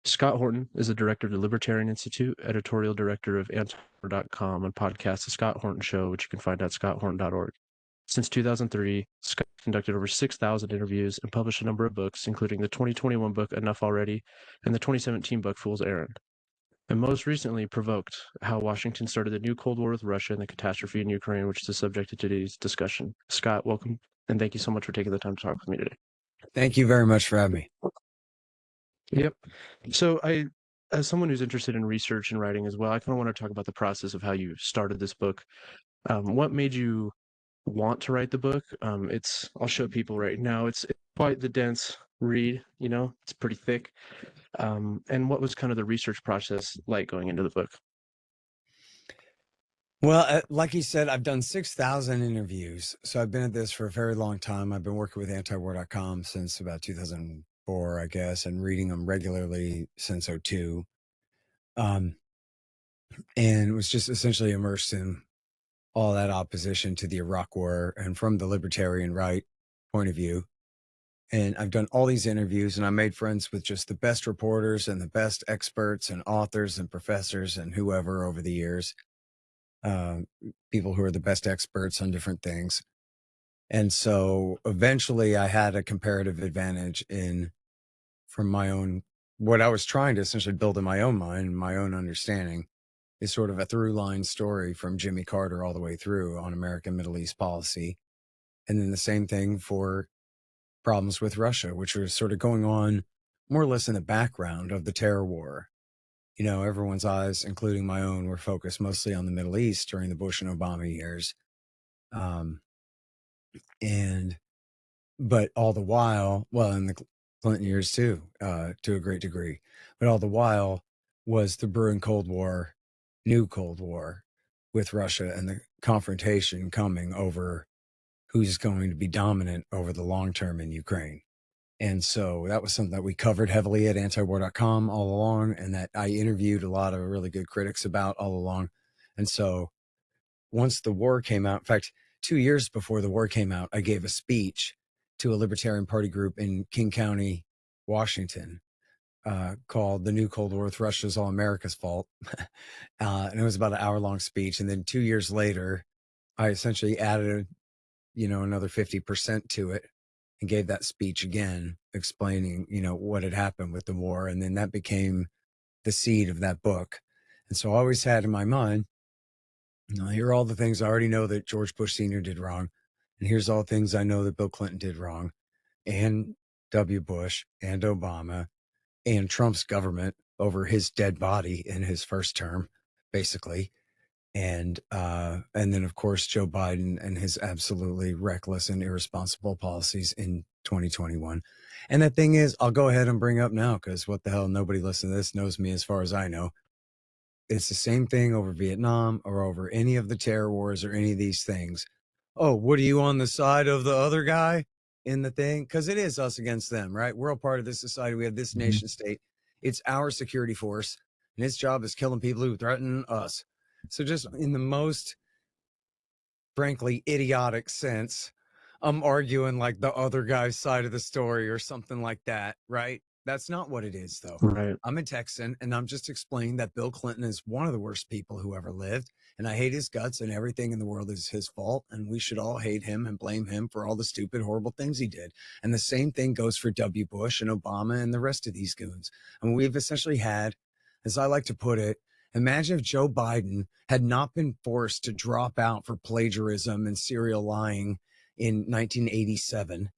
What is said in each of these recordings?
Scott Horton is the director of the Libertarian Institute, editorial director of anti.com, and podcast The Scott Horton Show, which you can find at scotthorton.org. Since 2003, Scott conducted over 6,000 interviews and published a number of books, including the 2021 book Enough Already and the 2017 book Fool's Errand. And most recently, Provoked, How Washington Started the New Cold War with Russia and the Catastrophe in Ukraine, which is the subject of today's discussion. Scott, welcome, and thank you so much for taking the time to talk with me today. Thank you very much for having me. Yep. So as someone who's interested in research and writing as well, I kind of want to talk about the process of how you started this book. What made you want to write the book? I'll show people right now. It's quite the dense read, it's pretty thick. And what was kind of the research process like going into the book? Well, like you said, I've done 6,000 interviews. So I've been at this for a very long time. I've been working with antiwar.com since about 2004, I guess, and reading them regularly since '02. And was just essentially immersed in all that opposition to the Iraq War and from the libertarian right point of view. And I've done all these interviews and I made friends with just the best reporters and the best experts and authors and professors and whoever over the years. People who are the best experts on different things. And so eventually I had a comparative advantage from my own, what I was trying to essentially build in my own mind, my own understanding is sort of a through line story from Jimmy Carter all the way through on American Middle East policy. And then the same thing for problems with Russia, which was sort of going on more or less in the background of the terror war. Everyone's eyes, including my own, were focused mostly on the Middle East during the Bush and Obama years. But all the while, well, in the Clinton years too, to a great degree, but all the while was the brewing Cold War, new Cold War with Russia and the confrontation coming over who's going to be dominant over the long term in Ukraine. And so that was something that we covered heavily at antiwar.com all along, and that I interviewed a lot of really good critics about all along. And so once the war came out, in fact, 2 years before the war came out, I gave a speech to a Libertarian Party group in King County, Washington, called The New Cold War with Russia is All America's Fault. And it was about an hour-long speech. And then 2 years later, I essentially added, another 50% to it and gave that speech again, explaining, what had happened with the war. And then that became the seed of that book. And so I always had in my mind, here are all the things I already know that George Bush Sr. did wrong. And here's all the things I know that Bill Clinton did wrong, and W. Bush and Obama and Trump's government over his dead body in his first term, basically. And then, of course, Joe Biden and his absolutely reckless and irresponsible policies in 2021. And the thing is, I'll go ahead and bring up now, because what the hell, nobody listening to this knows me as far as I know. It's the same thing over Vietnam or over any of the terror wars or any of these things. Oh, what are you on the side of the other guy in the thing? Because it is us against them, right? We're all part of this society. We have this nation state. It's our security force, and its job is killing people who threaten us. So just in the most, frankly, idiotic sense, I'm arguing like the other guy's side of the story or something like that, right? That's not what it is, though. Right. I'm a Texan, and I'm just explaining that Bill Clinton is one of the worst people who ever lived, and I hate his guts, and everything in the world is his fault, and we should all hate him and blame him for all the stupid, horrible things he did. And the same thing goes for W. Bush and Obama and the rest of these goons. And we've essentially had, as I like to put it, imagine if Joe Biden had not been forced to drop out for plagiarism and serial lying in 1987.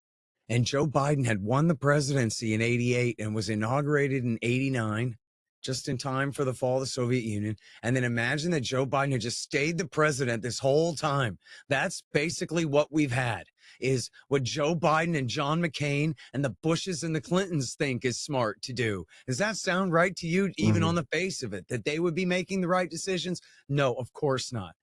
And Joe Biden had won the presidency in 88 and was inaugurated in 89, just in time for the fall of the Soviet Union. And then imagine that Joe Biden had just stayed the president this whole time. That's basically what we've had, is what Joe Biden and John McCain and the Bushes and the Clintons think is smart to do. Does that sound right to you, even on the face of it, that they would be making the right decisions? No, of course not.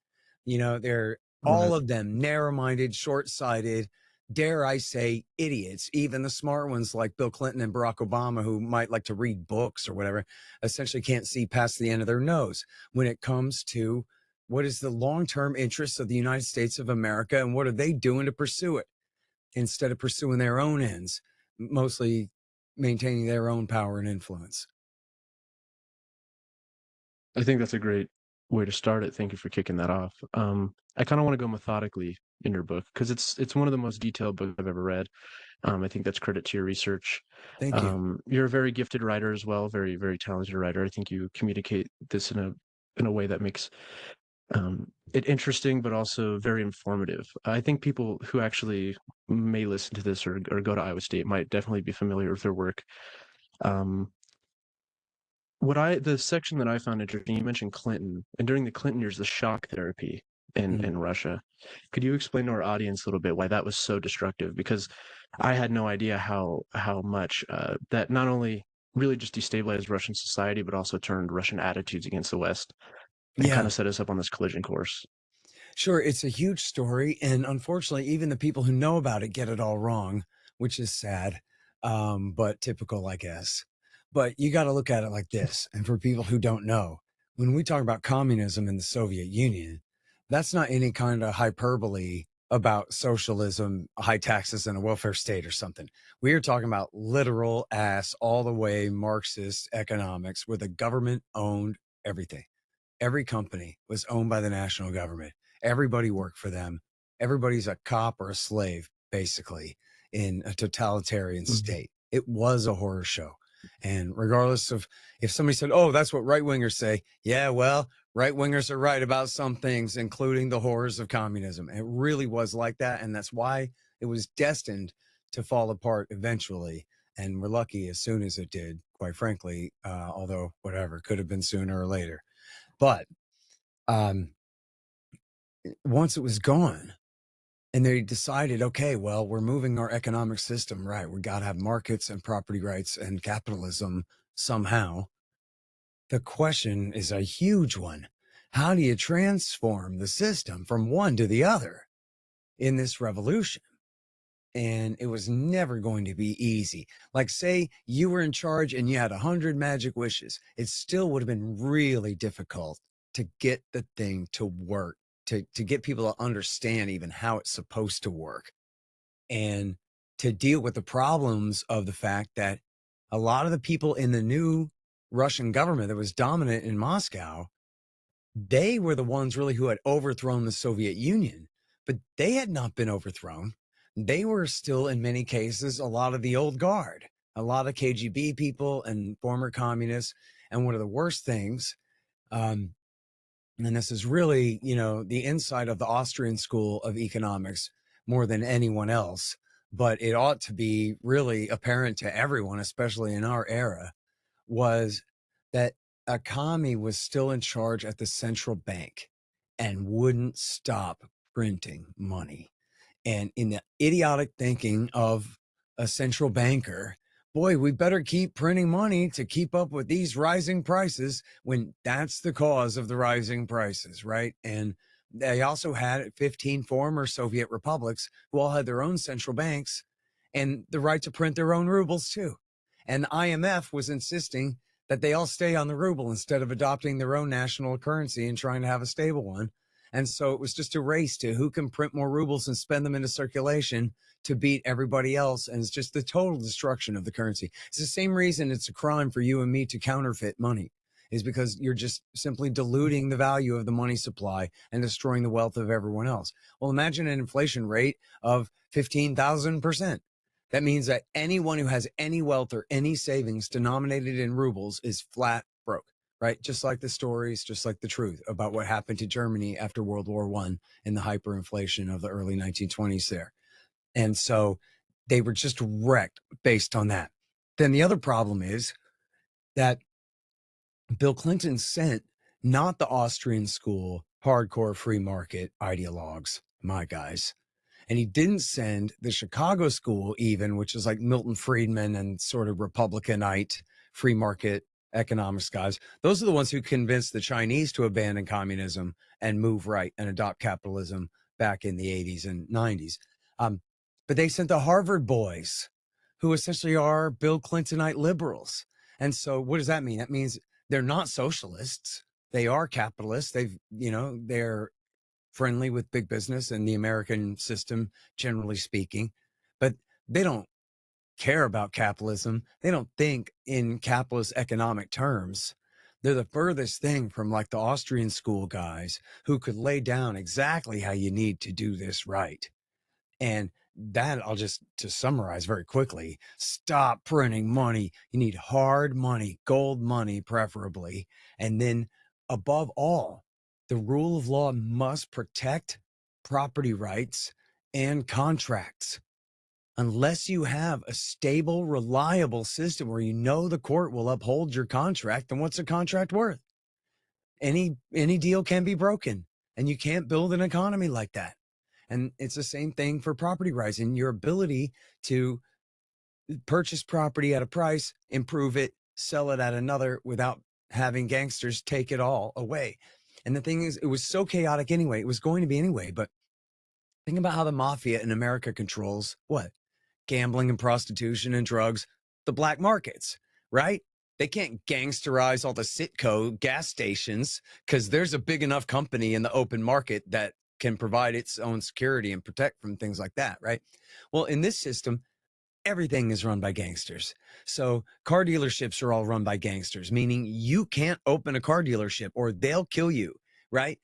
They're all of them narrow-minded, short-sighted, dare I say, idiots. Even the smart ones like Bill Clinton and Barack Obama, who might like to read books or whatever, essentially can't see past the end of their nose when it comes to what is the long-term interests of the United States of America and what are they doing to pursue it instead of pursuing their own ends, mostly maintaining their own power and influence. I think that's a great way to start it. Thank you for kicking that off. I kind of want to go methodically in your book because it's one of the most detailed books I've ever read. I think that's credit to your research. Thank you. You're a very gifted writer as well, very, very talented writer. I think you communicate this in a way that makes it interesting, but also very informative. I think people who actually may listen to this or go to Iowa State might definitely be familiar with their work. Um, the section that I found interesting, you mentioned Clinton, and during the Clinton years, the shock therapy in Russia. Could you explain to our audience a little bit why that was so destructive? Because I had no idea how much that not only really just destabilized Russian society, but also turned Russian attitudes against the West and kind Yeah. of set us up on this collision course. Sure, it's a huge story, and unfortunately, even the people who know about it get it all wrong, which is sad, but typical, I guess. But you got to look at it like this. And for people who don't know, when we talk about communism in the Soviet Union, that's not any kind of hyperbole about socialism, high taxes, and a welfare state or something. We are talking about literal ass, all the way Marxist economics where the government owned everything. Every company was owned by the national government. Everybody worked for them. Everybody's a cop or a slave, basically, in a totalitarian state. It was a horror show. And regardless of if somebody said, oh, that's what right wingers say. Yeah, well, right wingers are right about some things, including the horrors of communism. It really was like that. And that's why it was destined to fall apart eventually. And we're lucky as soon as it did, quite frankly, although whatever, could have been sooner or later. But once it was gone and they decided, okay, well, we're moving our economic system, right? We got to have markets and property rights and capitalism somehow. The question is a huge one. How do you transform the system from one to the other in this revolution? And it was never going to be easy. Like, say you were in charge and you had 100 magic wishes. It still would have been really difficult to get the thing to work, to get people to understand even how it's supposed to work, and to deal with the problems of the fact that a lot of the people in the new Russian government that was dominant in Moscow, they were the ones really who had overthrown the Soviet Union, but they had not been overthrown. They were still, in many cases, a lot of the old guard, a lot of KGB people and former communists. And one of the worst things, and this is really, the inside of the Austrian School of Economics more than anyone else, but it ought to be really apparent to everyone, especially in our era, was that a commie was still in charge at the central bank and wouldn't stop printing money. And in the idiotic thinking of a central banker, boy, we better keep printing money to keep up with these rising prices, when that's the cause of the rising prices, right? And they also had 15 former Soviet republics who all had their own central banks and the right to print their own rubles too. And the IMF was insisting that they all stay on the ruble instead of adopting their own national currency and trying to have a stable one. And so it was just a race to who can print more rubles and spend them into circulation to beat everybody else. And it's just the total destruction of the currency. It's the same reason it's a crime for you and me to counterfeit money, is because you're just simply diluting the value of the money supply and destroying the wealth of everyone else. Well, imagine an inflation rate of 15,000%. That means that anyone who has any wealth or any savings denominated in rubles is flat broke, right? Just like the stories, just like the truth about what happened to Germany after World War I and the hyperinflation of the early 1920s there. And so they were just wrecked based on that. Then the other problem is that Bill Clinton sent not the Austrian school hardcore free market ideologues, my guys. And he didn't send the Chicago school even, which is like Milton Friedman and sort of Republicanite free market economics guys. Those are the ones who convinced the Chinese to abandon communism and move right and adopt capitalism back in the 80s and 90s. But they sent the Harvard boys, who essentially are Bill Clintonite liberals. And so what does that mean? That means they're not socialists. They are capitalists. They're friendly with big business and the American system, generally speaking, but they don't care about capitalism. They don't think in capitalist economic terms. They're the furthest thing from like the Austrian school guys who could lay down exactly how you need to do this right. And that, I'll just to summarize very quickly, stop printing money. You need hard money, gold money, preferably. And then above all, the rule of law must protect property rights and contracts. Unless you have a stable, reliable system where you know the court will uphold your contract, then what's a contract worth? Any deal can be broken, and you can't build an economy like that. And it's the same thing for property rights and your ability to purchase property at a price, improve it, sell it at another without having gangsters take it all away. And the thing is, it was so chaotic anyway. It was going to be anyway. But think about how the mafia in America controls what? Gambling and prostitution and drugs, the black markets, right? They can't gangsterize all the Citgo gas stations because there's a big enough company in the open market that can provide its own security and protect from things like that, right? Well, in this system, everything is run by gangsters. So car dealerships are all run by gangsters, meaning you can't open a car dealership or they'll kill you, right?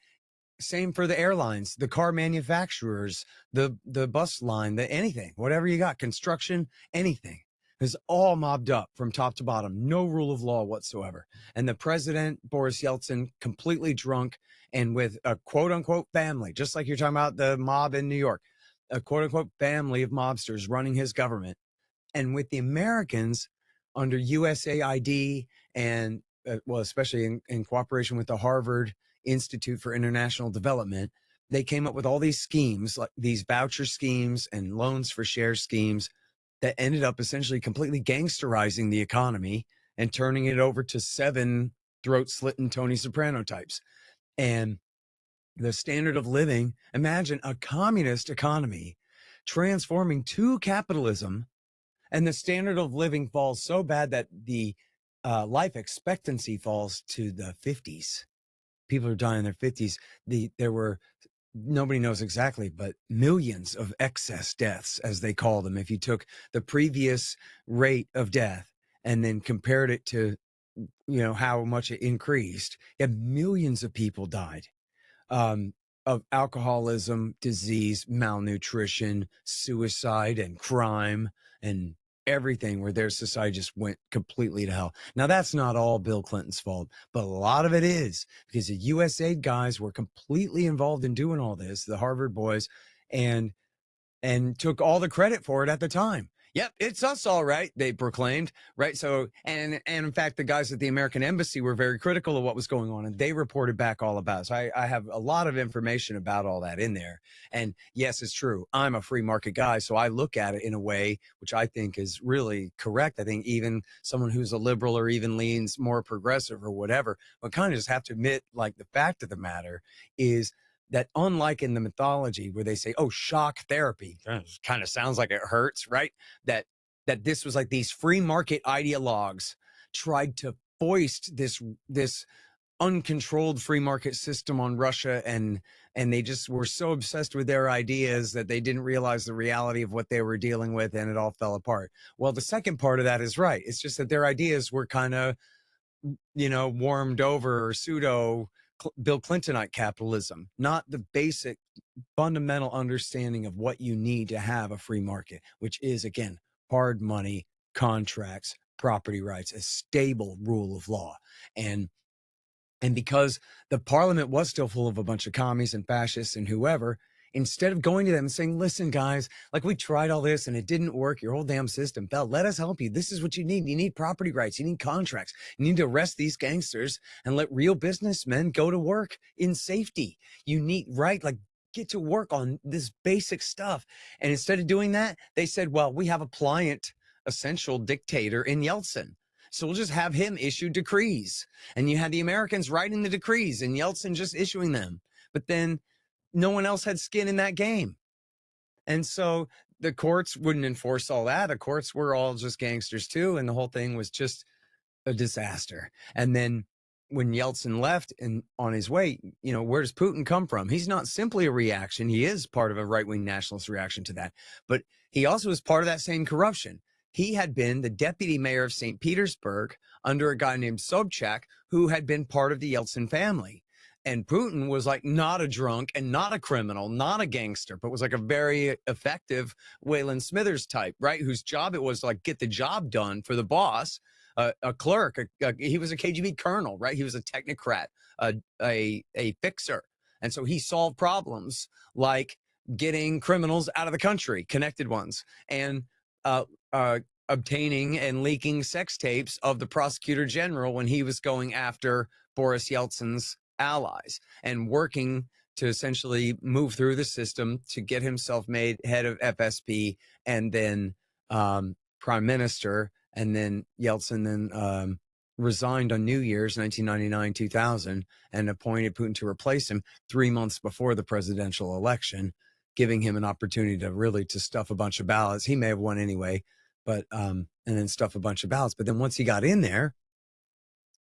Same for the airlines, the car manufacturers, the bus line, anything, whatever you got, construction, anything is all mobbed up from top to bottom. No rule of law whatsoever. And the president, Boris Yeltsin, completely drunk and with a quote unquote family, just like you're talking about the mob in New York, a quote unquote family of mobsters running his government. And with the Americans under USAID and well, especially in cooperation with the Harvard Institute for International Development, they came up with all these schemes, like these voucher schemes and loans for share schemes that ended up essentially completely gangsterizing the economy and turning it over to 7 throat-slitting Tony Soprano types. And the standard of living, imagine a communist economy transforming to capitalism, and the standard of living falls so bad that the life expectancy falls to the 50s. People are dying in their 50s. There were, nobody knows exactly, but millions of excess deaths, as they call them. If you took the previous rate of death and then compared it to, how much it increased, millions of people died of alcoholism, disease, malnutrition, suicide, and crime, and everything, where their society just went completely to hell. Now, that's not all Bill Clinton's fault, but a lot of it is because the USAID guys were completely involved in doing all this, the Harvard boys, and took all the credit for it at the time. Yep, it's us, all right, they proclaimed, right? So, and in fact, the guys at the American Embassy were very critical of what was going on, and they reported back all about it. So I have a lot of information about all that in there. And yes, it's true. I'm a free market guy, so I look at it in a way which I think is really correct. I think even someone who's a liberal or even leans more progressive or whatever, but kind of just have to admit, like, the fact of the matter is that unlike in the mythology where they say, oh, shock therapy, kind of sounds like it hurts, right? That this was like these free market ideologues tried to foist this uncontrolled free market system on Russia, and they just were so obsessed with their ideas that they didn't realize the reality of what they were dealing with, and it all fell apart. Well, the second part of that is right. It's just that their ideas were kind of, warmed over or pseudo Bill Clintonite capitalism, not the basic fundamental understanding of what you need to have a free market, which is, again, hard money, contracts, property rights, a stable rule of law. And because the parliament was still full of a bunch of commies and fascists and whoever, instead of going to them and saying, listen, guys, like, we tried all this and it didn't work. Your whole damn system fell. Let us help you. This is what you need. You need property rights. You need contracts. You need to arrest these gangsters and let real businessmen go to work in safety. You need, right? Like, get to work on this basic stuff. And instead of doing that, they said, well, we have a pliant, essential dictator in Yeltsin, so we'll just have him issue decrees. And you had the Americans writing the decrees and Yeltsin just issuing them. But then no one else had skin in that game. And so the courts wouldn't enforce all that. The courts were all just gangsters too. And the whole thing was just a disaster. And then when Yeltsin left and on his way, where does Putin come from? He's not simply a reaction. He is part of a right-wing nationalist reaction to that. But he also is part of that same corruption. he had been the deputy mayor of St. Petersburg under a guy named Sobchak, who had been part of the Yeltsin family. And Putin was like not a drunk and not a criminal, not a gangster, but was like a very effective Waylon Smithers type, right? Whose job it was to like get the job done for the boss, a clerk. He was a KGB colonel, right? He was a technocrat, a fixer. And so he solved problems like getting criminals out of the country, connected ones, and obtaining and leaking sex tapes of the prosecutor general when he was going after Boris Yeltsin's allies, and working to essentially move through the system to get himself made head of FSB and then prime minister. And then Yeltsin then resigned on New Year's 1999, 2000, and appointed Putin to replace him 3 months before the presidential election, giving him an opportunity to really to stuff a bunch of ballots. He may have won anyway, but and then stuff a bunch of ballots. But then once he got in there,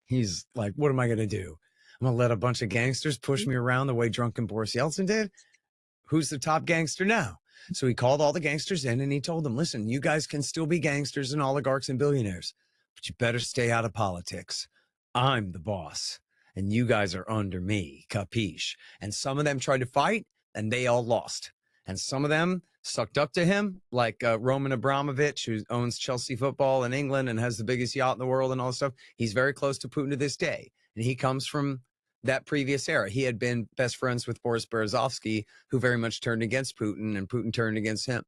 he's like, what am I going to do? I'm going to let a bunch of gangsters push me around the way drunken Boris Yeltsin did? Who's the top gangster now? So he called all the gangsters in and he told them, listen, you guys can still be gangsters and oligarchs and billionaires, but you better stay out of politics. I'm the boss and you guys are under me, capiche? And some of them tried to fight and they all lost. And some of them sucked up to him, like Roman Abramovich, who owns Chelsea Football in England and has the biggest yacht in the world and all this stuff. He's very close to Putin to this day. And he comes from that previous era. He had been best friends with Boris Berezovsky, who very much turned against Putin, and Putin turned against him.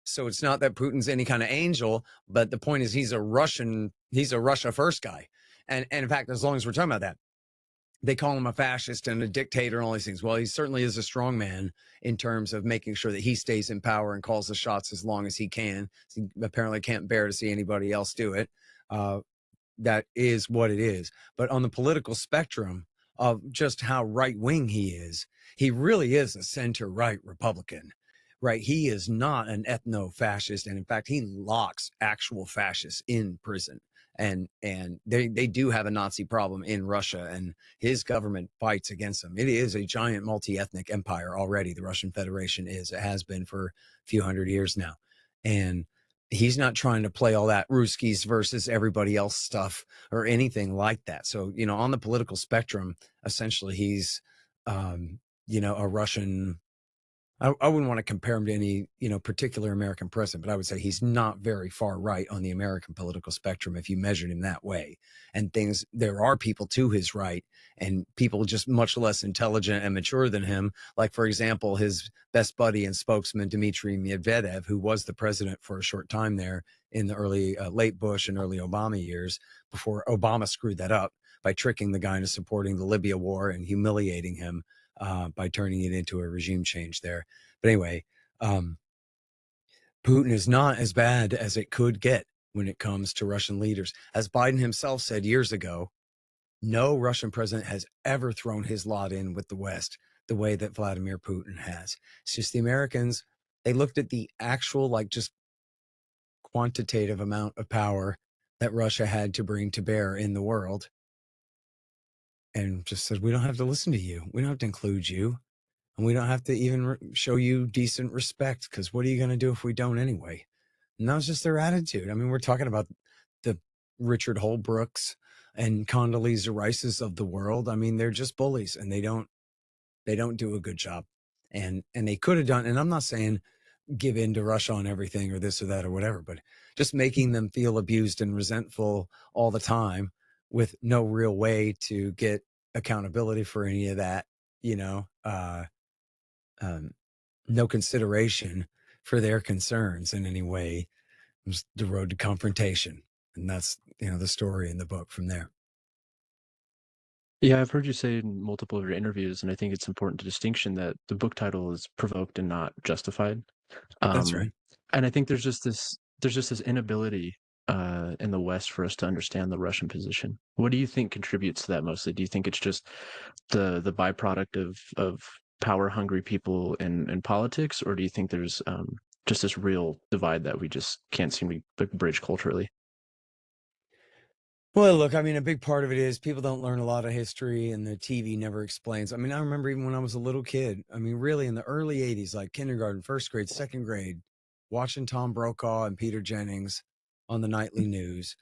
So it's not that Putin's any kind of angel, but the point is he's a Russia first guy. And in fact, as long as we're talking about that, they call him a fascist and a dictator and all these things. Well, he certainly is a strong man in terms of making sure that he stays in power and calls the shots as long as he can. He apparently can't bear to see anybody else do it. That is what it is. But on the political spectrum of just how right-wing he is, he really is a center-right Republican, right? He is not an ethno-fascist. And in fact, he locks actual fascists in prison. And they do have a Nazi problem in Russia, and his government fights against them. It is a giant multi-ethnic empire already. The Russian Federation is. It has been for a few hundred years now. And he's not trying to play all that Ruskies versus everybody else stuff or anything like that. So, on the political spectrum, essentially he's, a Russian. I wouldn't want to compare him to any, particular American president, but I would say he's not very far right on the American political spectrum if you measured him that way. And there are people to his right and people just much less intelligent and mature than him. Like, for example, his best buddy and spokesman, Dmitry Medvedev, who was the president for a short time there in the late Bush and early Obama years, before Obama screwed that up by tricking the guy into supporting the Libya war and humiliating him by turning it into a regime change there. But anyway, Putin is not as bad as it could get when it comes to Russian leaders. As Biden himself said years ago, no Russian president has ever thrown his lot in with the West the way that Vladimir Putin has. It's just the Americans, they looked at the actual, just quantitative amount of power that Russia had to bring to bear in the world, and just said, we don't have to listen to you. We don't have to include you. And we don't have to even show you decent respect, because what are you going to do if we don't anyway? And that was just their attitude. I mean, we're talking about the Richard Holbrooks and Condoleezza Rices of the world. I mean, they're just bullies, and they don't do a good job. And they could have done, and I'm not saying give in to Russia on everything or this or that or whatever, but just making them feel abused and resentful all the time with no real way to get accountability for any of that, no consideration for their concerns in any way. It was the road to confrontation. And that's, the story in the book from there. Yeah, I've heard you say in multiple of your interviews, and I think it's important to distinction that the book title is Provoked and not Justified. That's right. And I think there's just this inability in the West for us to understand the Russian position. What do you think contributes to that mostly? Do you think it's just the byproduct of power hungry people in politics, or do you think there's just this real divide that we just can't seem to bridge culturally? Well, look, I mean, a big part of it is people don't learn a lot of history, and the TV never explains. I mean, I remember even when I was a little kid, I mean, really in the early 80s, like kindergarten, first grade, second grade, watching Tom Brokaw and Peter Jennings on the nightly news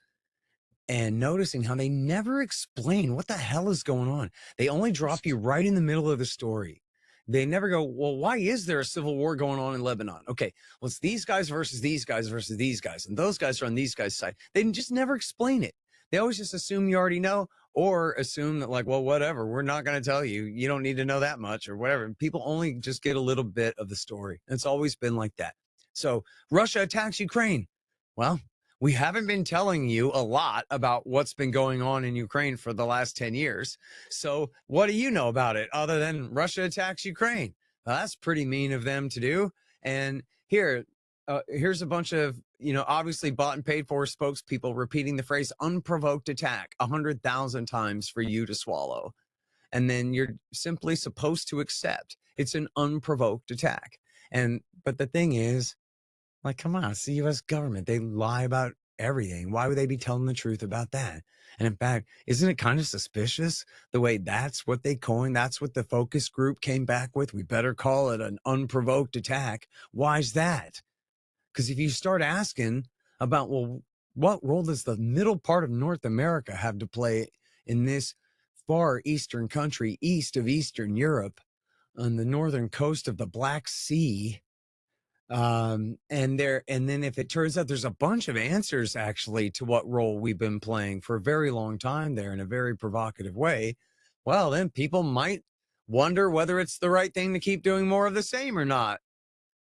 and noticing how they never explain what the hell is going on. They only drop you right in the middle of the story. They never go, well, why is there a civil war going on in Lebanon? Okay, well, it's these guys versus these guys versus these guys, and those guys are on these guys' side. They just never explain it. They always just assume you already know, or assume that, like, well, whatever, we're not going to tell you. You don't need to know that much or whatever. People only just get a little bit of the story. It's always been like that. So Russia attacks Ukraine. Well, we haven't been telling you a lot about what's been going on in Ukraine for the last 10 years. So what do you know about it other than Russia attacks Ukraine? Well, that's pretty mean of them to do. And here's a bunch of, obviously bought and paid for spokespeople repeating the phrase unprovoked attack 100,000 times for you to swallow. And then you're simply supposed to accept it's an unprovoked attack. But the thing is, like, come on, it's the U.S. government. They lie about everything. Why would they be telling the truth about that? And in fact, isn't it kind of suspicious the way that's what they coined? That's what the focus group came back with. We better call it an unprovoked attack. Why is that? Because if you start asking about, well, what role does the middle part of North America have to play in this far eastern country, east of Eastern Europe, on the northern coast of the Black Sea? And then if it turns out there's a bunch of answers actually to what role we've been playing for a very long time there in a very provocative way, well, then people might wonder whether it's the right thing to keep doing more of the same or not.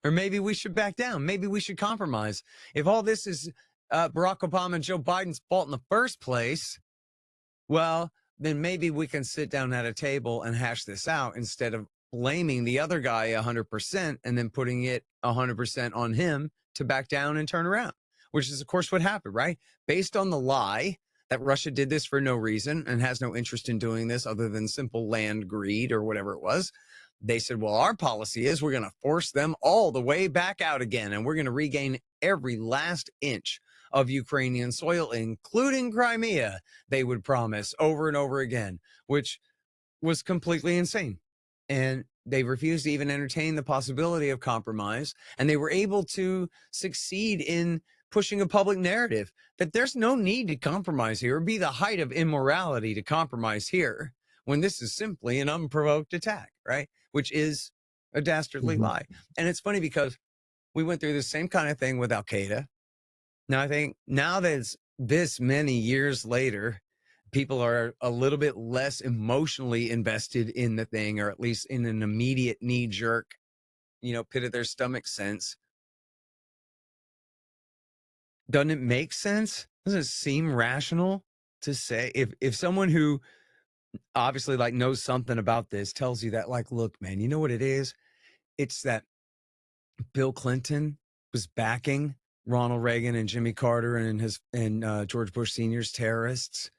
Or maybe we should back down. Maybe we should compromise. If all this is Barack Obama and Joe Biden's fault in the first place, well, then maybe we can sit down at a table and hash this out instead of blaming the other guy 100% and then putting it 100% on him to back down and turn around, which is, of course, what happened, right? Based on the lie that Russia did this for no reason and has no interest in doing this other than simple land greed or whatever it was. They said, well, our policy is we're going to force them all the way back out again, and we're going to regain every last inch of Ukrainian soil, including Crimea, they would promise over and over again, which was completely insane. And they refused to even entertain the possibility of compromise. And they were able to succeed in pushing a public narrative that there's no need to compromise here. It would be the height of immorality to compromise here when this is simply an unprovoked attack, right? Which is a dastardly lie. And it's funny because we went through the same kind of thing with Al Qaeda. Now, I think now that it's this many years later, people are a little bit less emotionally invested in the thing, or at least in an immediate knee-jerk, pit of their stomach sense. Doesn't it make sense? Doesn't it seem rational to say if someone who obviously knows something about this tells you that, look, man, you know what it is? It's that Bill Clinton was backing Ronald Reagan and Jimmy Carter and George Bush Sr.'s terrorists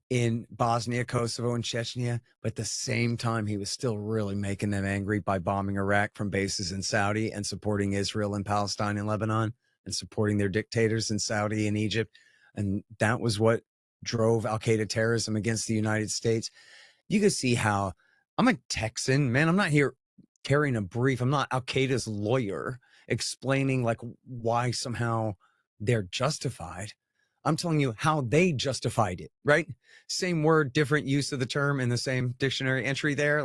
in Bosnia, Kosovo, and Chechnya, but at the same time, he was still really making them angry by bombing Iraq from bases in Saudi and supporting Israel and Palestine and Lebanon and supporting their dictators in Saudi and Egypt. And that was what drove Al-Qaeda terrorism against the United States. You can see how I'm a Texan, man. I'm not here carrying a brief. I'm not Al-Qaeda's lawyer explaining why somehow they're justified. I'm telling you how they justified it, right? Same word, different use of the term in the same dictionary entry there,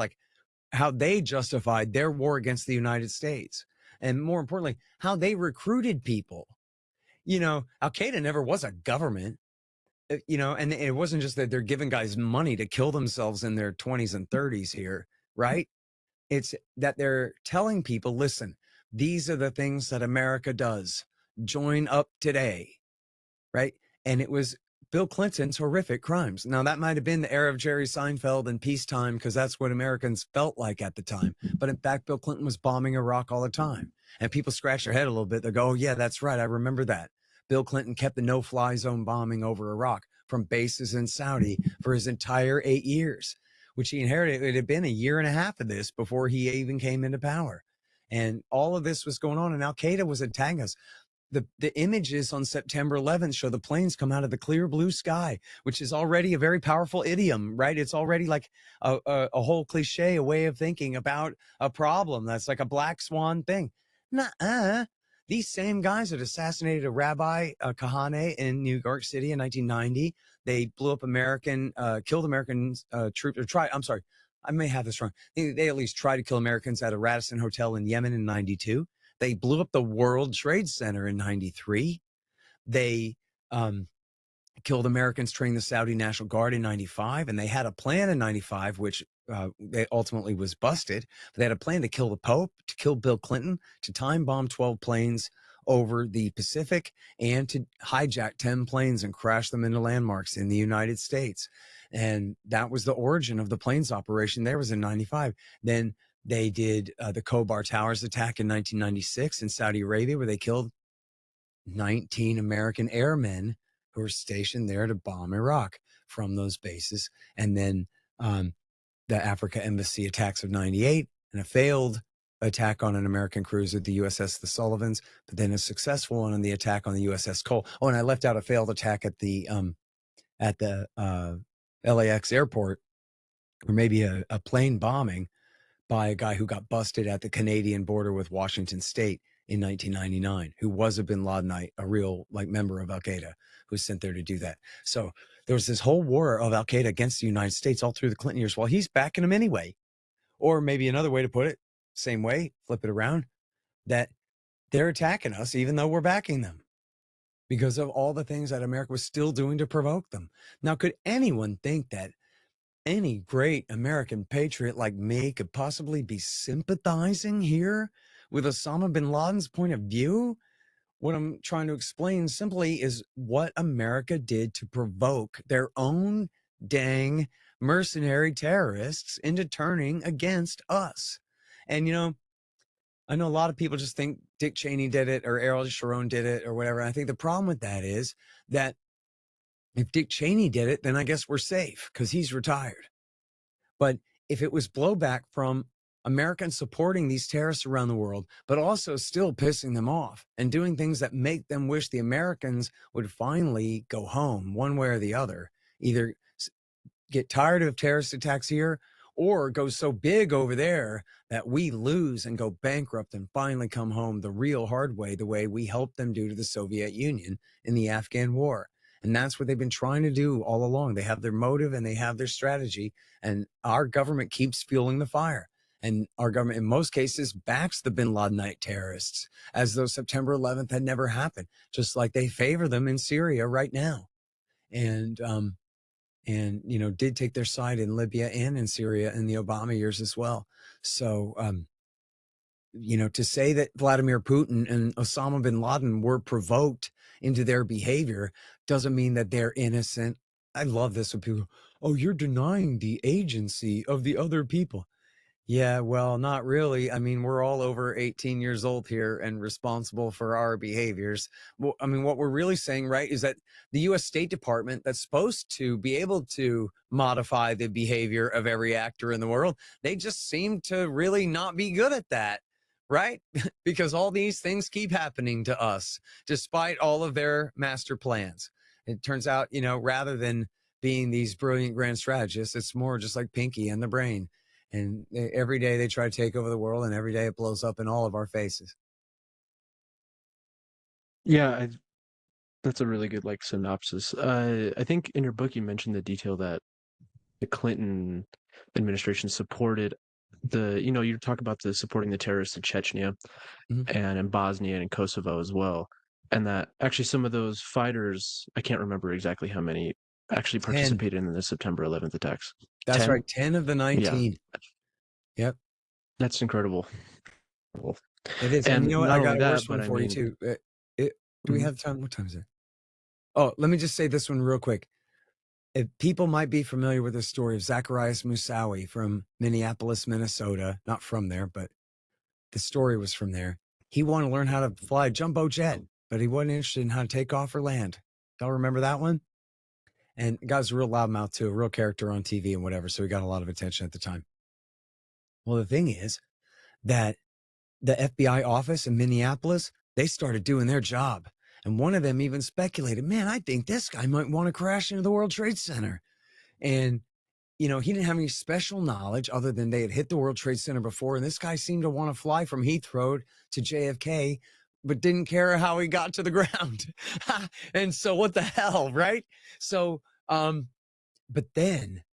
how they justified their war against the United States. And more importantly, how they recruited people. Al-Qaeda never was a government, and it wasn't just that they're giving guys money to kill themselves in their 20s and 30s here, right? It's that they're telling people, listen, these are the things that America does. Join up today, right? And it was Bill Clinton's horrific crimes. Now, that might have been the era of Jerry Seinfeld and peacetime because that's what Americans felt like at the time. But in fact, Bill Clinton was bombing Iraq all the time. And people scratch their head a little bit. They go, oh, yeah, that's right. I remember that. Bill Clinton kept the no-fly zone bombing over Iraq from bases in Saudi for his entire 8 years, which he inherited. It had been a year and a half of this before he even came into power. And all of this was going on, and Al-Qaeda was attacking us. The images on September 11th show the planes come out of the clear blue sky, which is already a very powerful idiom, right? It's already like a whole cliche, a way of thinking about a problem that's like a black swan thing. Nuh-uh. these same guys that assassinated a rabbi, Kahane, in New York City in 1990, they blew up killed American troops, or tried, I'm sorry, I may have this wrong. They at least tried to kill Americans at a Radisson hotel in Yemen in 92. They blew up the World Trade Center in 93. They killed Americans training the Saudi National Guard in 95. And they had a plan in 95, which they ultimately was busted. But they had a plan to kill the Pope, to kill Bill Clinton, to time bomb 12 planes over the Pacific, and to hijack 10 planes and crash them into landmarks in the United States. And that was the origin of the planes operation. There was in 95. Then they did the Khobar Towers attack in 1996 in Saudi Arabia, where they killed 19 American airmen who were stationed there to bomb Iraq from those bases. And then the Africa Embassy attacks of 98, and a failed attack on an American cruiser, the USS The Sullivans, but then a successful one on the attack on the USS Cole. Oh, and I left out a failed attack at the LAX airport, or maybe a plane bombing by a guy who got busted at the Canadian border with Washington State in 1999, who was a bin Ladenite, a real member of Al Qaeda, who was sent there to do that. So there was this whole war of Al Qaeda against the United States all through the Clinton years. Well, he's backing them anyway. Or maybe another way to put it, same way, flip it around, that they're attacking us even though we're backing them because of all the things that America was still doing to provoke them. Now, could anyone think that any great American patriot like me could possibly be sympathizing here with Osama bin Laden's point of view? What I'm trying to explain simply is what America did to provoke their own dang mercenary terrorists into turning against us. And, I know a lot of people just think Dick Cheney did it or Ariel Sharon did it or whatever. And I think the problem with that is that if Dick Cheney did it, then I guess we're safe because he's retired. But if it was blowback from Americans supporting these terrorists around the world, but also still pissing them off and doing things that make them wish the Americans would finally go home one way or the other, either get tired of terrorist attacks here or go so big over there that we lose and go bankrupt and finally come home the real hard way, the way we helped them do to the Soviet Union in the Afghan war. And that's what they've been trying to do all along. They have their motive and they have their strategy, and our government keeps fueling the fire. And our government, in most cases, backs the bin Ladenite terrorists as though September 11th had never happened, just like they favor them in Syria right now. And did take their side in Libya and in Syria in the Obama years as well. So, to say that Vladimir Putin and Osama bin Laden were provoked into their behavior doesn't mean that they're innocent. I love this when people go, oh, you're denying the agency of the other people. Yeah, well, not really. I mean, we're all over 18 years old here and responsible for our behaviors. Well, I mean, what we're really saying, right, is that the U.S. State Department, that's supposed to be able to modify the behavior of every actor in the world, they just seem to really not be good at that, right? Because all these things keep happening to us, despite all of their master plans. It turns out, rather than being these brilliant grand strategists, it's more just like Pinky and the Brain. And every day they try to take over the world, and every day it blows up in all of our faces. Yeah, that's a really good synopsis. I think in your book you mentioned the detail that the Clinton administration supported you talk about the supporting the terrorists in Chechnya and in Bosnia and in Kosovo as well. And that actually some of those fighters, I can't remember exactly how many, actually participated in the September 11th attacks. That's 10? right. 10 of the 19. Yeah. Yep. That's incredible. It is. And you know what? I got a worse one for you too. Do we have time? What time is it? Oh, let me just say this one real quick. If people might be familiar with the story of Zacharias Moussaoui from Minneapolis, Minnesota, not from there, but the story was from there. He wanted to learn how to fly a jumbo jet, but he wasn't interested in how to take off or land. Y'all remember that one? And the guy's a real loudmouth too, a real character on TV and whatever. So he got a lot of attention at the time. Well, the thing is that the FBI office in Minneapolis, they started doing their job. And one of them even speculated, man, I think this guy might want to crash into the World Trade Center. And, he didn't have any special knowledge other than they had hit the World Trade Center before. And this guy seemed to want to fly from Heathrow to JFK but didn't care how he got to the ground. And so what the hell, right? So, but then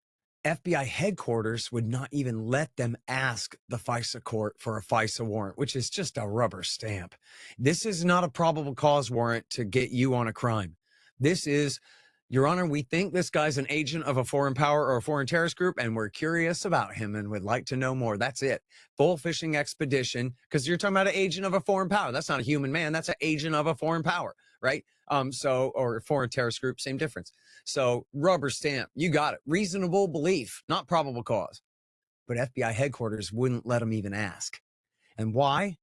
FBI headquarters would not even let them ask the FISA court for a FISA warrant, which is just a rubber stamp. This is not a probable cause warrant to get you on a crime. This is, Your Honor, we think this guy's an agent of a foreign power or a foreign terrorist group, and we're curious about him and would like to know more. That's it. Full fishing expedition, because you're talking about an agent of a foreign power. That's not a human man. That's an agent of a foreign power, right? Or foreign terrorist group, same difference. So rubber stamp, you got it. Reasonable belief, not probable cause. But FBI headquarters wouldn't let them even ask. And why?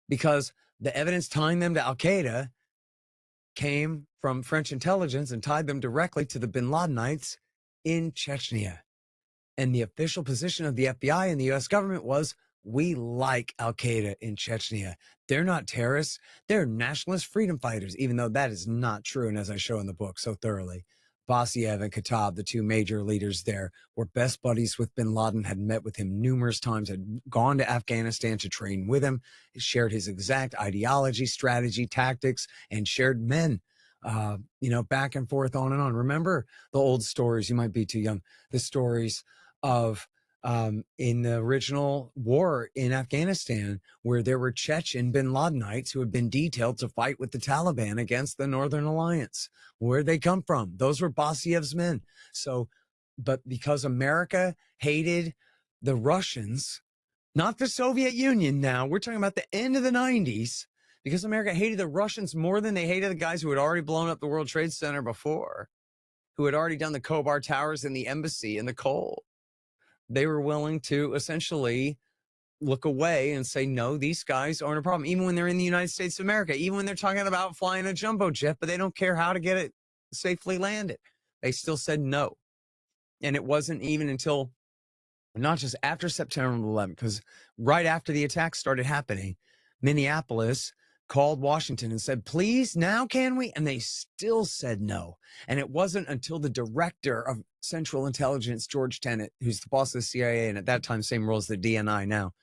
Because the evidence tying them to Al-Qaeda came from French intelligence and tied them directly to the bin Ladenites in Chechnya. And the official position of the FBI and the US government was, we like Al-Qaeda in Chechnya. They're not terrorists. They're nationalist freedom fighters, even though that is not true. And as I show in the book so thoroughly, Basiev and Khattab, the two major leaders there, were best buddies with bin Laden, had met with him numerous times, had gone to Afghanistan to train with him, shared his exact ideology, strategy, tactics, and shared men, back and forth, on and on. Remember the old stories, you might be too young, the stories of in the original war in Afghanistan, where there were Chechen bin Ladenites who had been detailed to fight with the Taliban against the Northern Alliance. Where'd they come from? Those were Basiev's men. So, but because America hated the Russians, not the Soviet Union now, we're talking about the end of the 90s, because America hated the Russians more than they hated the guys who had already blown up the World Trade Center before, who had already done the Khobar Towers and the embassy and the coal. They were willing to essentially look away and say, no, these guys aren't a problem. Even when they're in the United States of America, even when they're talking about flying a jumbo jet, but they don't care how to get it safely landed. They still said no. And it wasn't even until, not just after September 11th, because right after the attacks started happening, Minneapolis called Washington and said, please, now can we? And they still said no. And it wasn't until the director of Central Intelligence, George Tenet, who's the boss of the CIA, and at that time, same role as the DNI now,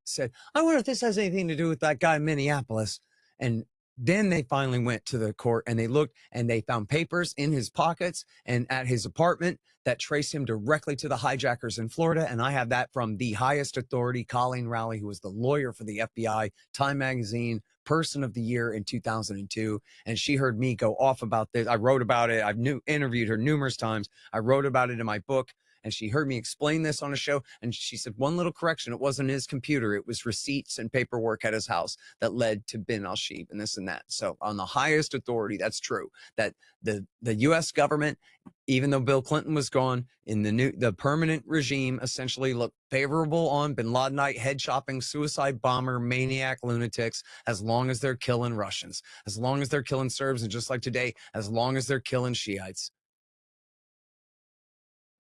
said, I wonder if this has anything to do with that guy in Minneapolis. And then they finally went to the court and they looked and they found papers in his pockets and at his apartment that trace him directly to the hijackers in Florida. And I have that from the highest authority, Colleen Rowley, who was the lawyer for the FBI, Time Magazine, Person of the Year in 2002. And she heard me go off about this. I wrote about it. I've interviewed her numerous times. I wrote about it in my book. And she heard me explain this on a show. And she said, one little correction, it wasn't his computer. It was receipts and paperwork at his house that led to bin al-Shib and this and that. So on the highest authority, that's true. That the U.S. government, even though Bill Clinton was gone, in the permanent regime essentially looked favorable on bin Ladenite, head shopping, suicide bomber, maniac lunatics, as long as they're killing Russians, as long as they're killing Serbs, and just like today, as long as they're killing Shiites.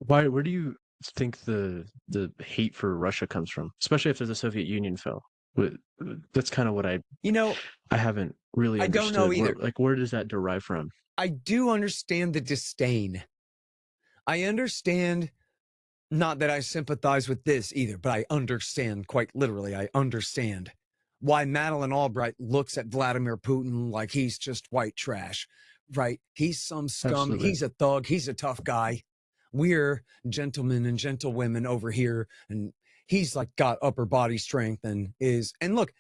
Where do you think the hate for Russia comes from, especially after the Soviet Union fell? That's kind of what I haven't really understood. I don't know either. Where does that derive from? I do understand the disdain. I understand, not that I sympathize with this either, but I understand, quite literally, I understand why Madeleine Albright looks at Vladimir Putin like he's just white trash, right? He's some scum. Absolutely. He's a thug. He's a tough guy. We're gentlemen and gentlewomen over here, and he's like got upper body strength and look,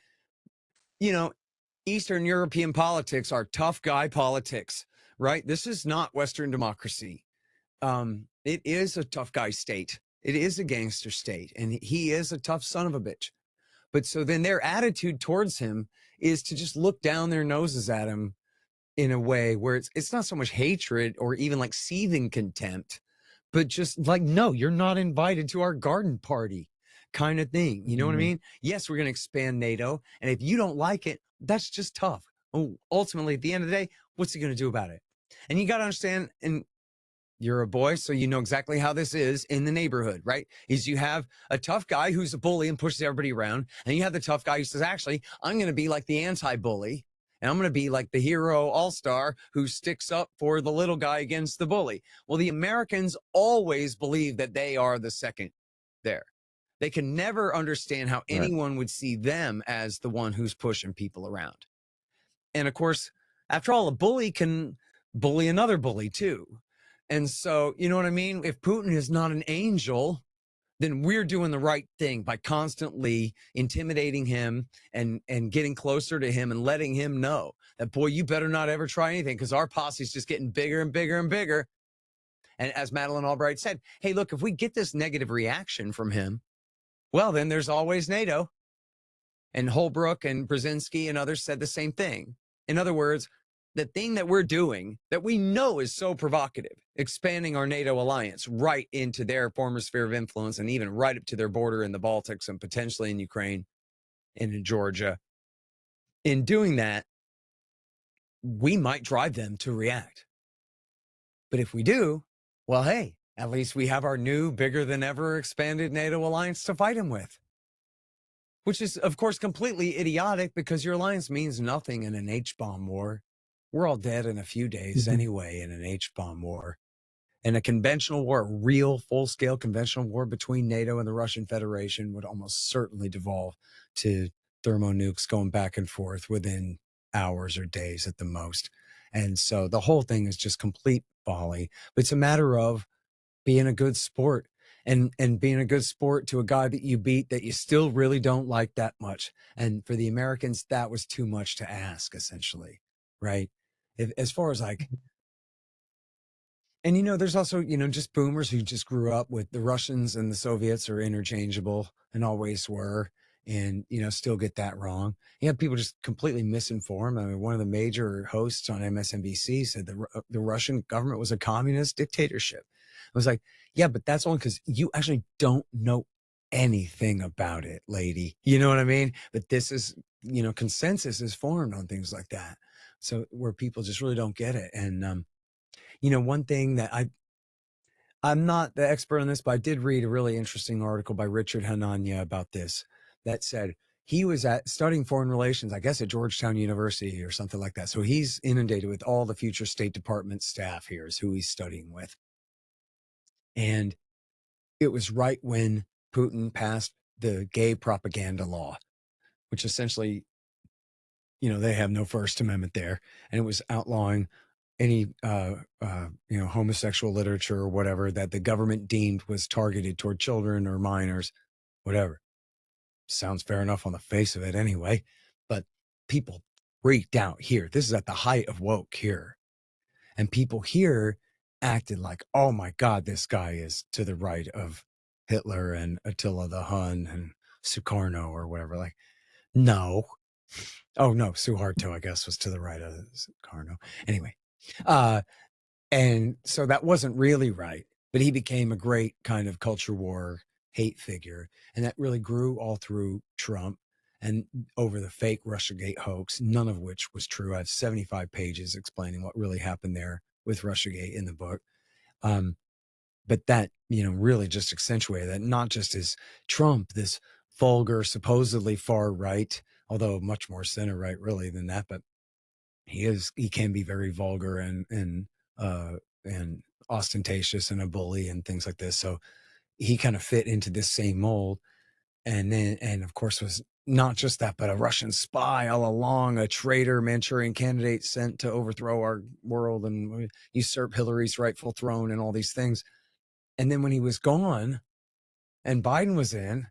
Eastern European politics are tough guy politics, right? This is not Western democracy. It is a tough guy state. It is a gangster state, and he is a tough son of a bitch. But so then their attitude towards him is to just look down their noses at him in a way where it's not so much hatred or even like seething contempt, but just like, no, you're not invited to our garden party kind of thing. You know what I mean? Yes, we're going to expand NATO. And if you don't like it, that's just tough. Oh, ultimately, at the end of the day, what's he going to do about it? And you got to understand, and you're a boy, so you know exactly how this is in the neighborhood, right? Is you have a tough guy who's a bully and pushes everybody around. And you have the tough guy who says, actually, I'm going to be like the anti-bully. And I'm going to be like the hero all-star who sticks up for the little guy against the bully. Well, the Americans always believe that they are the second there. They can never understand how anyone would see them as the one who's pushing people around. And of course, after all, a bully can bully another bully too. And so, you know what I mean? If Putin is not an angel, then we're doing the right thing by constantly intimidating him and getting closer to him and letting him know that, boy, you better not ever try anything, because our posse's just getting bigger and bigger and bigger. And as Madeleine Albright said, hey, look, if we get this negative reaction from him, well, then there's always NATO. And Holbrooke and Brzezinski and others said the same thing. In other words, the thing that we're doing that we know is so provocative, expanding our NATO alliance right into their former sphere of influence and even right up to their border in the Baltics and potentially in Ukraine and in Georgia. In doing that, we might drive them to react. But if we do, well, hey, at least we have our new, bigger than ever expanded NATO alliance to fight them with. Which is, of course, completely idiotic, because your alliance means nothing in an H-bomb war. We're all dead in a few days anyway in an H-bomb war. And a conventional war, a real full-scale conventional war between NATO and the Russian Federation would almost certainly devolve to thermonukes going back and forth within hours or days at the most. And so the whole thing is just complete folly. But it's a matter of being a good sport. And being a good sport to a guy that you beat that you still really don't like that much. And for the Americans, that was too much to ask, essentially, right? As far as like, and there's also, just boomers who just grew up with the Russians and the Soviets are interchangeable and always were, and, still get that wrong. You have people just completely misinformed. I mean, one of the major hosts on MSNBC said the Russian government was a communist dictatorship. I was like, yeah, but that's only because you actually don't know anything about it, lady. You know what I mean? But this is, consensus is formed on things like that. So where people just really don't get it. And, one thing that I'm not the expert on this, but I did read a really interesting article by Richard Hanania about this that said he was studying foreign relations, I guess at Georgetown University or something like that. So he's inundated with all the future State Department staff here is who he's studying with. And it was right when Putin passed the gay propaganda law, which essentially, they have no First Amendment there. And it was outlawing any, homosexual literature or whatever that the government deemed was targeted toward children or minors, whatever. Sounds fair enough on the face of it anyway. But people freaked out here. This is at the height of woke here. And people here acted like, oh my God, this guy is to the right of Hitler and Attila the Hun and Sukarno or whatever. Like, no. Oh no, Suharto, I guess, was to the right of Sukarno. Anyway. And so that wasn't really right, but he became a great kind of culture war hate figure. And that really grew all through Trump and over the fake Russiagate hoax, none of which was true. I have 75 pages explaining what really happened there with Russiagate in the book. But that, really just accentuated that, not just as Trump, this vulgar, supposedly far right, although much more center right really than that, but he can be very vulgar and ostentatious and a bully and things like this. So he kind of fit into this same mold. And of course was not just that, but a Russian spy all along, a traitor Manchurian candidate sent to overthrow our world and usurp Hillary's rightful throne and all these things. And then when he was gone and Biden was in,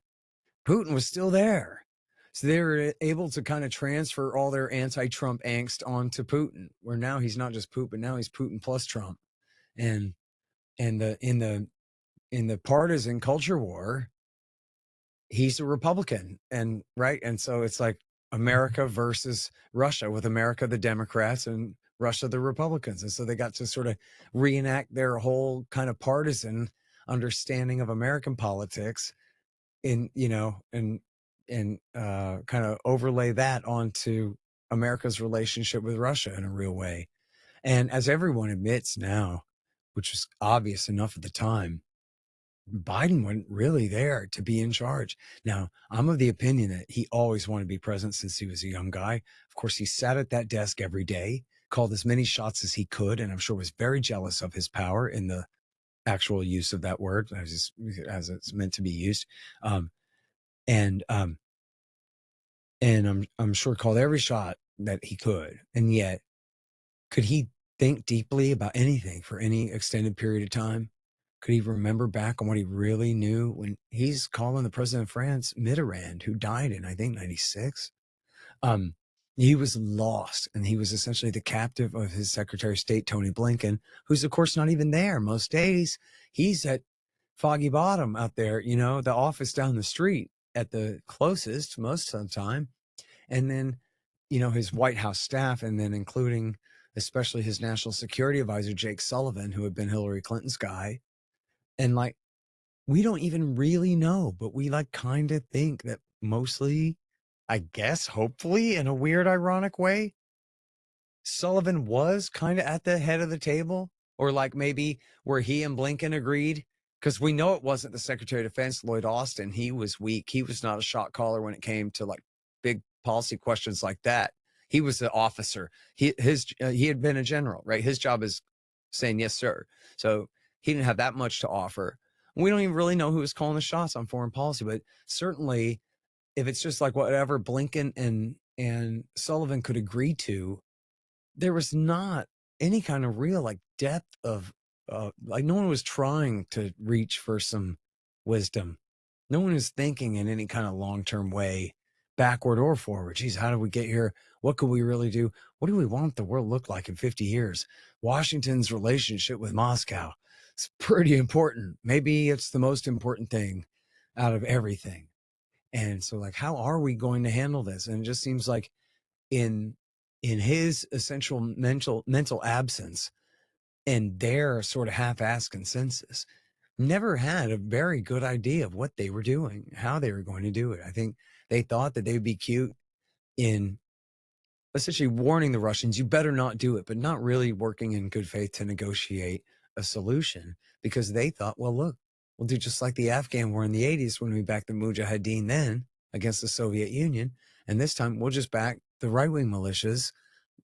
Putin was still there. So they were able to kind of transfer all their anti-Trump angst onto Putin, where now he's not just Putin, but now he's Putin plus Trump. And in the partisan culture war, he's a Republican, and right. And so it's like America versus Russia, with America, the Democrats, and Russia, the Republicans. And so they got to sort of reenact their whole kind of partisan understanding of American politics in, and kind of overlay that onto America's relationship with Russia in a real way. And as everyone admits now, which was obvious enough at the time, Biden wasn't really there to be in charge. Now, I'm of the opinion that he always wanted to be president since he was a young guy. Of course, he sat at that desk every day, called as many shots as he could, and I'm sure was very jealous of his power in the actual use of that word as it's meant to be used. And I'm sure called every shot that he could. And yet, could he think deeply about anything for any extended period of time? Could he remember back on what he really knew when he's calling the president of France Mitterrand, who died in, I think, 96? Um, he was lost, and he was essentially the captive of his Secretary of State, Tony Blinken, who's, of course, not even there most days. He's at Foggy Bottom out there, the office down the street at the closest most of the time. And then, his White House staff, and then including especially his national security advisor, Jake Sullivan, who had been Hillary Clinton's guy. And like, we don't even really know, but we like kind of think that mostly, I guess, hopefully in a weird, ironic way, Sullivan was kind of at the head of the table, or like maybe where he and Blinken agreed, because we know it wasn't the Secretary of Defense, Lloyd Austin. He was weak. He was not a shot caller when it came to like big policy questions like that. He was the officer. He had been a general, right? His job is saying yes, sir. So he didn't have that much to offer. We don't even really know who was calling the shots on foreign policy, but certainly if it's just like whatever Blinken and Sullivan could agree to, there was not any kind of real like depth of like no one was trying to reach for some wisdom. No one was thinking in any kind of long-term way, backward or forward. Geez, how did we get here? What could we really do? What do we want the world to look like in 50 years? Washington's relationship with Moscow. It's pretty important. Maybe it's the most important thing out of everything. And so like, how are we going to handle this? And it just seems like in his essential mental absence and their sort of half-assed consensus, never had a very good idea of what they were doing, how they were going to do it. I think they thought that they would be cute in essentially warning the Russians, you better not do it, but not really working in good faith to negotiate a solution, because they thought, well, look, we'll do just like the Afghan war in the 80s when we backed the Mujahideen then against the Soviet Union. And this time we'll just back the right-wing militias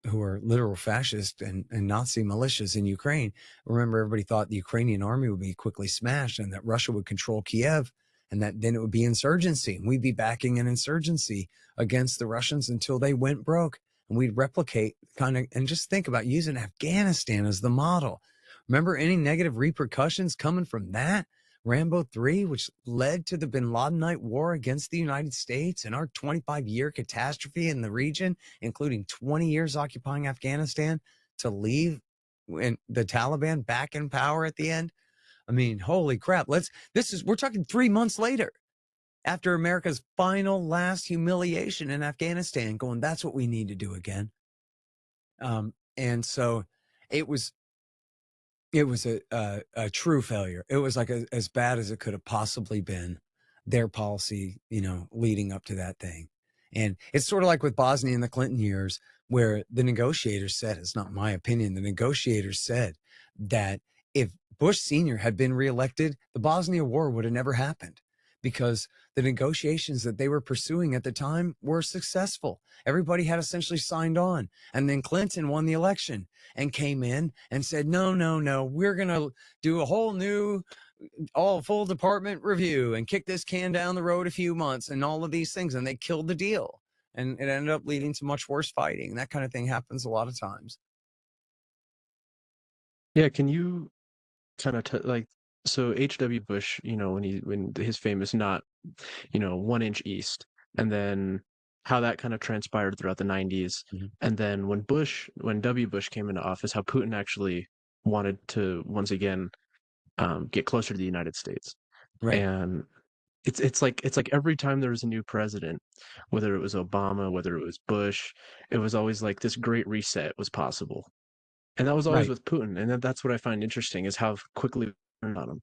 who are literal fascist and Nazi militias in Ukraine. Remember, everybody thought the Ukrainian army would be quickly smashed and that Russia would control Kiev, and that then it would be insurgency. And we'd be backing an insurgency against the Russians until they went broke. And we'd replicate kind of, and just think about using Afghanistan as the model. Remember any negative repercussions coming from that? Rambo 3, which led to the bin Ladenite war against the United States and our 25-year catastrophe in the region, including 20 years occupying Afghanistan to leave the Taliban back in power at the end. I mean, holy crap. We're talking 3 months later after America's final last humiliation in Afghanistan, going, that's what we need to do again. And so it was a true failure. It was like as bad as it could have possibly been, their policy, leading up to that thing. And it's sort of like with Bosnia in the Clinton years, where the negotiators said, it's not my opinion, the negotiators said that if Bush Sr. had been reelected, the Bosnia war would have never happened, because the negotiations that they were pursuing at the time were successful. Everybody had essentially signed on. And then Clinton won the election and came in and said, no, we're going to do a whole new, full department review and kick this can down the road a few months and all of these things. And they killed the deal. And it ended up leading to much worse fighting. And that kind of thing happens a lot of times. Yeah, can you kind of like, so H.W. Bush, when his famous not, 1 inch east, and then how that kind of transpired throughout the 90s. Mm-hmm. And then when W. Bush came into office, how Putin actually wanted to once again get closer to the United States. Right. And it's like every time there was a new president, whether it was Obama, whether it was Bush, it was always like this great reset was possible. And that was always Right. with Putin. And that's what I find interesting, is how quickly we turned on him.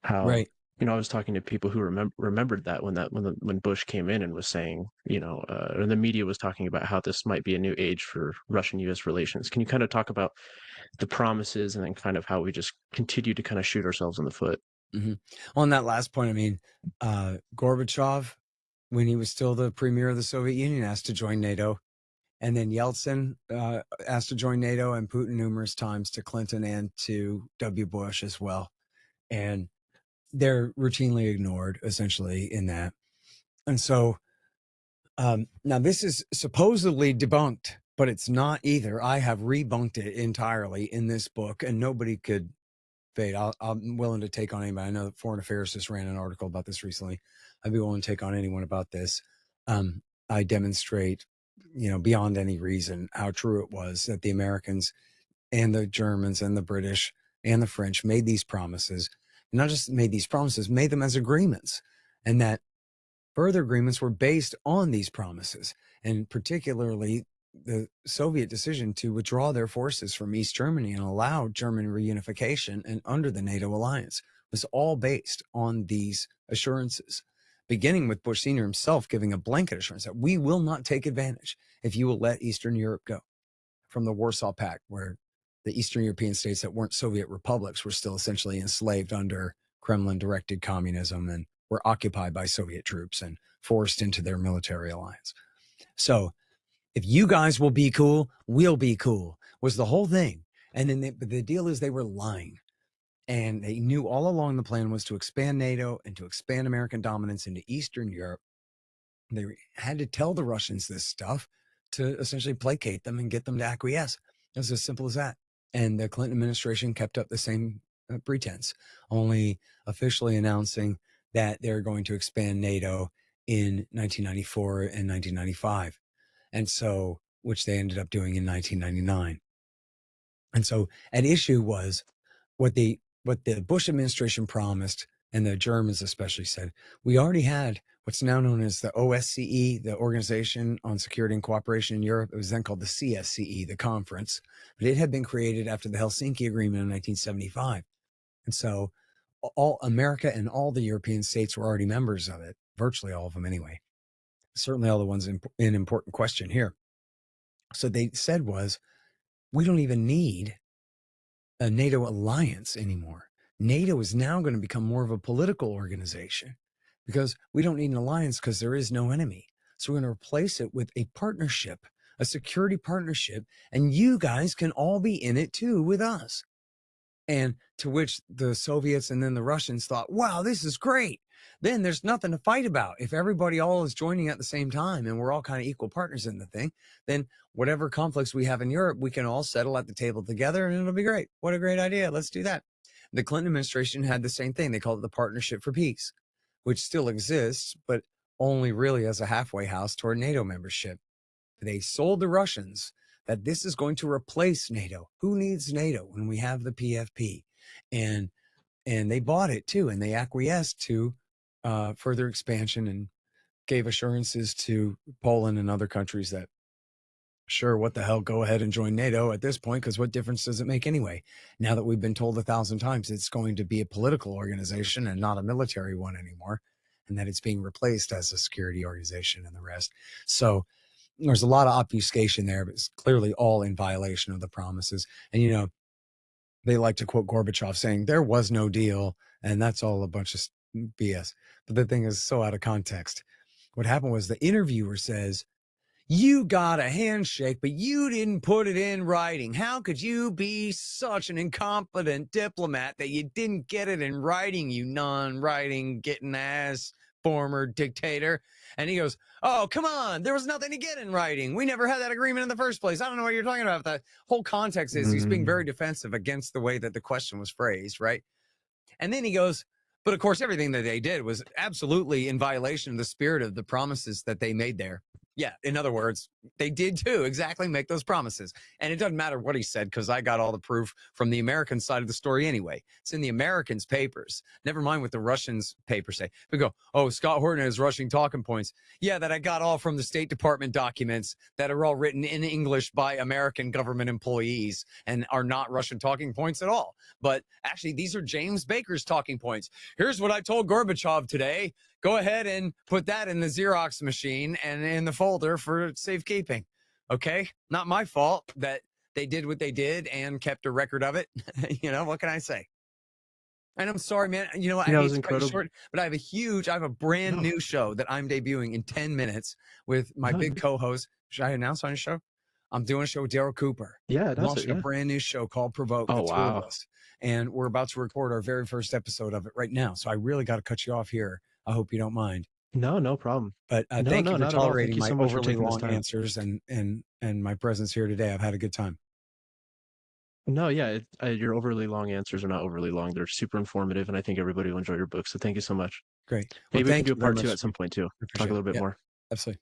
How, Right. I was talking to people who remembered that when Bush came in and was saying, and the media was talking about how this might be a new age for Russian-U.S. relations. Can you kind of talk about the promises and then kind of how we just continue to kind of shoot ourselves in the foot? Mm-hmm. On that last point, I mean, Gorbachev, when he was still the premier of the Soviet Union, asked to join NATO. And then Yeltsin asked to join NATO, and Putin numerous times to Clinton and to W. Bush as well. And they're routinely ignored, essentially, in that. And so Now, this is supposedly debunked, but it's not either. I have rebunked it entirely in this book, and nobody could fade. I'm willing to take on anybody. I know that Foreign Affairs just ran an article about this recently. I'd be willing to take on anyone about this. I demonstrate, beyond any reason, how true it was that the Americans and the Germans and the British and the French made these promises. Not just made these promises, made them as agreements, and that further agreements were based on these promises, and particularly the Soviet decision to withdraw their forces from East Germany and allow German reunification and under the NATO alliance was all based on these assurances, beginning with Bush Sr. himself giving a blanket assurance that we will not take advantage if you will let Eastern Europe go from the Warsaw Pact, where the Eastern European states that weren't Soviet republics were still essentially enslaved under Kremlin-directed communism and were occupied by Soviet troops and forced into their military alliance. So if you guys will be cool, we'll be cool, was the whole thing. And then the deal is they were lying. And they knew all along the plan was to expand NATO and to expand American dominance into Eastern Europe. They had to tell the Russians this stuff to essentially placate them and get them to acquiesce. It was as simple as that. And the Clinton administration kept up the same pretense, only officially announcing that they're going to expand NATO in 1994 and 1995. And so, which they ended up doing in 1999. And so at issue was what the Bush administration promised, and the Germans especially said, we already had what's now known as the OSCE, the Organization on Security and Cooperation in Europe. It was then called the CSCE, the conference, but it had been created after the Helsinki Agreement in 1975. And so all America and all the European states were already members of it, virtually all of them anyway. Certainly all the ones in important question here. So they said was, we don't even need a NATO alliance anymore. NATO is now going to become more of a political organization because we don't need an alliance because there is no enemy. So we're going to replace it with a partnership, a security partnership, and you guys can all be in it too with us. And to which the Soviets and then the Russians thought, wow, this is great. Then there's nothing to fight about. If everybody all is joining at the same time and we're all kind of equal partners in the thing, then whatever conflicts we have in Europe, we can all settle at the table together and it'll be great. What a great idea. Let's do that. The Clinton administration had the same thing. They called it the Partnership for Peace, which still exists, but only really as a halfway house toward NATO membership. They sold the Russians that this is going to replace NATO. Who needs NATO when we have the PFP? And they bought it too, and they acquiesced to further expansion and gave assurances to Poland and other countries that, sure, what the hell, go ahead and join NATO at this point, because what difference does it make anyway? Now that we've been told 1,000 times it's going to be a political organization and not a military one anymore, and that it's being replaced as a security organization and the rest. So there's a lot of obfuscation there, but it's clearly all in violation of the promises. And, they like to quote Gorbachev saying there was no deal, and that's all a bunch of BS. But the thing is so out of context. What happened was the interviewer says, you got a handshake, but you didn't put it in writing. How could you be such an incompetent diplomat that you didn't get it in writing, you non-writing getting ass former dictator? And he goes, oh, come on. There was nothing to get in writing. We never had that agreement in the first place. I don't know what you're talking about. The whole context is he's being very defensive against the way that the question was phrased, right? And then he goes, but of course, everything that they did was absolutely in violation of the spirit of the promises that they made there. Yeah, in other words, they did too exactly make those promises. And it doesn't matter what he said because I got all the proof from the American side of the story anyway. It's in the Americans' papers. Never mind what the Russians' papers say. We go, oh, Scott Horton has Russian talking points. Yeah, that I got all from the State Department documents that are all written in English by American government employees and are not Russian talking points at all. But actually, these are James Baker's talking points. Here's what I told Gorbachev today. Go ahead and put that in the Xerox machine and in the folder for safekeeping. Okay? Not my fault that they did what they did and kept a record of it. What can I say? And I'm sorry, man. I hate to cut it short, but I have a brand new show that I'm debuting in 10 minutes with my big co-host. Should I announce on your show? I'm doing a show with Darryl Cooper. Yeah, I'm launching a brand new show called Provoked. Oh, the two of us. And we're about to record our very first episode of it right now. So I really got to cut you off here. I hope you don't mind. No problem. But No, thank no, you for not at all. Thank tolerating you my so much for overly taking this long time. answers and my presence here today. I've had a good time. No, yeah, your overly long answers are not overly long. They're super informative, and I think everybody will enjoy your book. So thank you so much. Great. Well, Maybe we can thank do a you very part two much, at some Steve. point too. I Talk a appreciate it. little bit Yeah, more. absolutely.